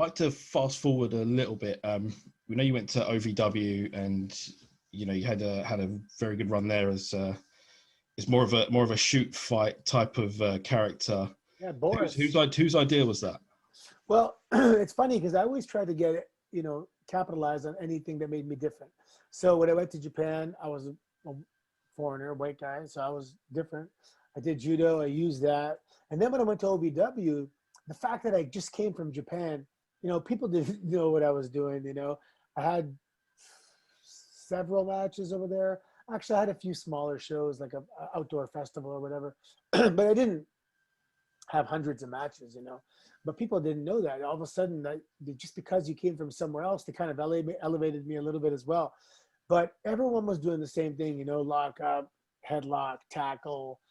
like to fast forward a little bit. We know you went to OVW, and you had a very good run there as it's more of a shoot fight type of character. Yeah, Whose Boris. whose idea was that? Well, it's funny because I always try to get it, capitalize on anything that made me different. So when I went to Japan, I was a foreigner, white guy, so I was different. I did judo, I used that. And then when I went to OVW, the fact that I just came from Japan, people didn't know what I was doing, I had several matches over there. Actually, I had a few smaller shows, like a outdoor festival or whatever, but I didn't have hundreds of matches, But people didn't know that. All of a sudden, that just because you came from somewhere else, they kind of elevated me a little bit as well. But everyone was doing the same thing, lock up, headlock, tackle.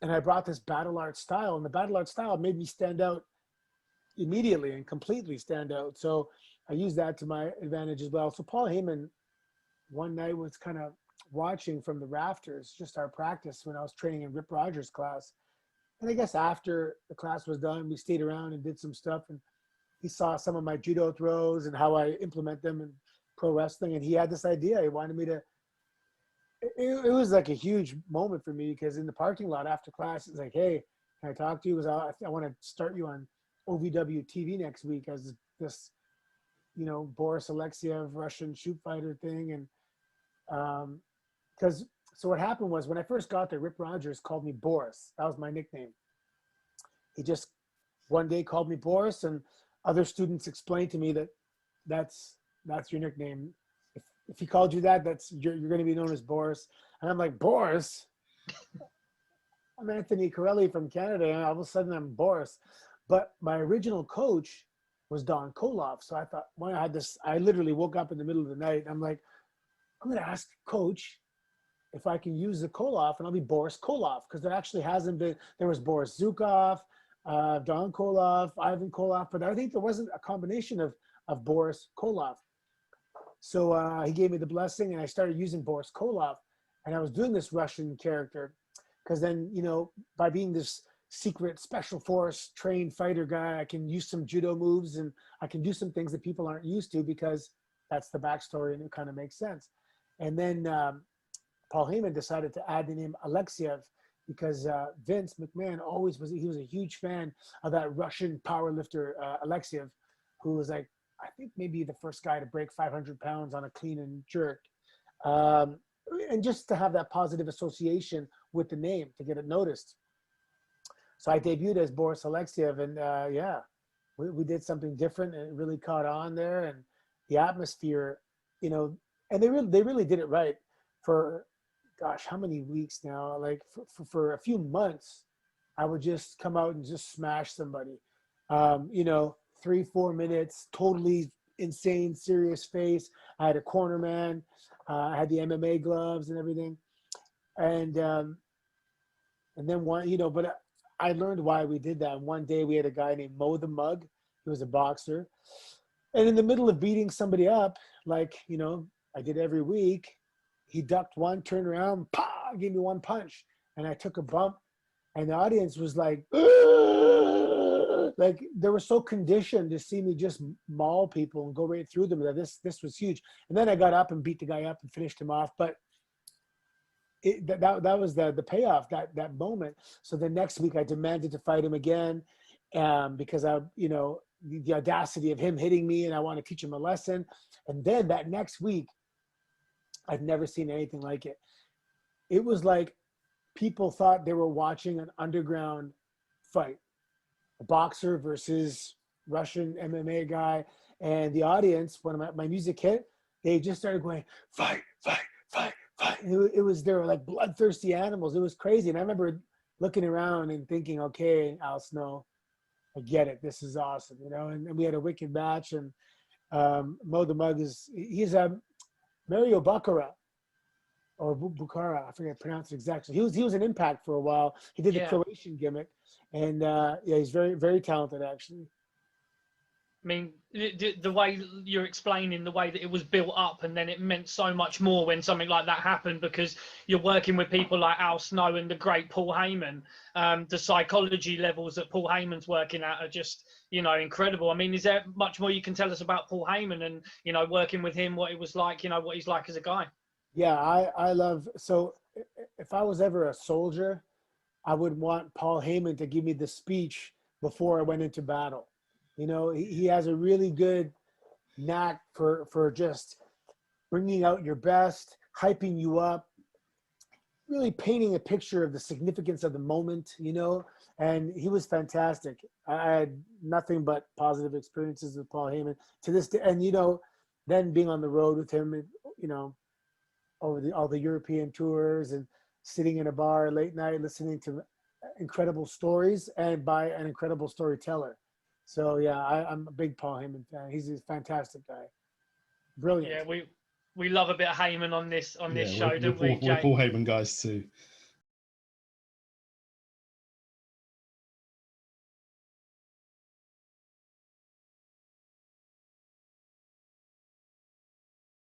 And I brought this battle art style, and the battle art style made me stand out immediately and completely stand out. So I used that to my advantage as well. So Paul Heyman one night was kind of watching from the rafters, just our practice when I was training in Rip Rogers' class. And I guess after the class was done, we stayed around and did some stuff. And he saw some of my judo throws and how I implement them in pro wrestling. And he had this idea. He wanted me to, it was like a huge moment for me because in the parking lot after class, it's like, hey, can I talk to you? Because I want to start you on OVW TV next week as this, Boris Alexiev Russian shoot fighter thing. And so what happened was when I first got there, Rip Rogers called me Boris. That was my nickname. He just one day called me Boris, and other students explained to me that that's your nickname. If he called you that, you're going to be known as Boris. And I'm like, Boris? I'm Anthony Corelli from Canada, and all of a sudden I'm Boris. But my original coach was Don Koloff. So I thought, when I literally woke up in the middle of the night. And I'm like, I'm going to ask Coach if I can use the Koloff, and I'll be Boris Koloff, because there actually hasn't been. There was Boris Zukov, Don Koloff, Ivan Koloff, but I think there wasn't a combination of Boris Koloff. So he gave me the blessing, and I started using Boris Koloff, and I was doing this Russian character, because then, by being this secret special force trained fighter guy, I can use some judo moves, and I can do some things that people aren't used to, because that's the backstory, and it kind of makes sense. And then Paul Heyman decided to add the name Alexiev because Vince McMahon he was a huge fan of that Russian powerlifter Alexiev, who was like, I think maybe the first guy to break 500 pounds on a clean and jerk. And just to have that positive association with the name, to get it noticed. So I debuted as Boris Alexiev, and we did something different, and it really caught on there. And the atmosphere, and they really did it right for, gosh, how many weeks now? Like for a few months, I would just come out and just smash somebody. 3-4 minutes, totally insane, serious face. I had a corner man. I had the MMA gloves and everything. And then but I learned why we did that. One day we had a guy named Mo the Mug. He was a boxer. And in the middle of beating somebody up, like, I did every week, he ducked one, turned around, gave me one punch. And I took a bump. And the audience was like, like they were so conditioned to see me just maul people and go right through them that this was huge. And then I got up and beat the guy up and finished him off. But that was the payoff, that moment. So the next week I demanded to fight him again, because the audacity of him hitting me, and I want to teach him a lesson. And then that next week, I've never seen anything like it. It was like people thought they were watching an underground fight, a boxer versus Russian MMA guy. And the audience, when my music hit, they just started going, fight, fight, fight, fight. They were like bloodthirsty animals. It was crazy. And I remember looking around and thinking, okay, Al Snow, I get it. This is awesome, and we had a wicked match. And Mo the Mug he's a Mario Baccarat, or Bukhara, I forget to pronounce it exactly. He was an Impact for a while. He did the Croatian gimmick, and he's very, very talented actually. I mean, the way you're explaining the way that it was built up, and then it meant so much more when something like that happened, because you're working with people like Al Snow and the great Paul Heyman. The psychology levels that Paul Heyman's working at are just, you know, incredible. I mean, is there much more you can tell us about Paul Heyman and, you know, working with him, what it was like, you know, what he's like as a guy? Yeah, I love, so if I was ever a soldier, I would want Paul Heyman to give me the speech before I went into battle. You know, he has a really good knack for just bringing out your best, hyping you up, really painting a picture of the significance of the moment, you know, and he was fantastic. I had nothing but positive experiences with Paul Heyman to this day. And, you know, then being on the road with him, you know, over all the European tours and sitting in a bar late night, listening to incredible stories and by an incredible storyteller. So yeah, I'm a big Paul Heyman fan. He's a fantastic guy. Brilliant. Yeah, we love a bit of Heyman on this show, don't we, we're Jay? Paul Heyman guys too.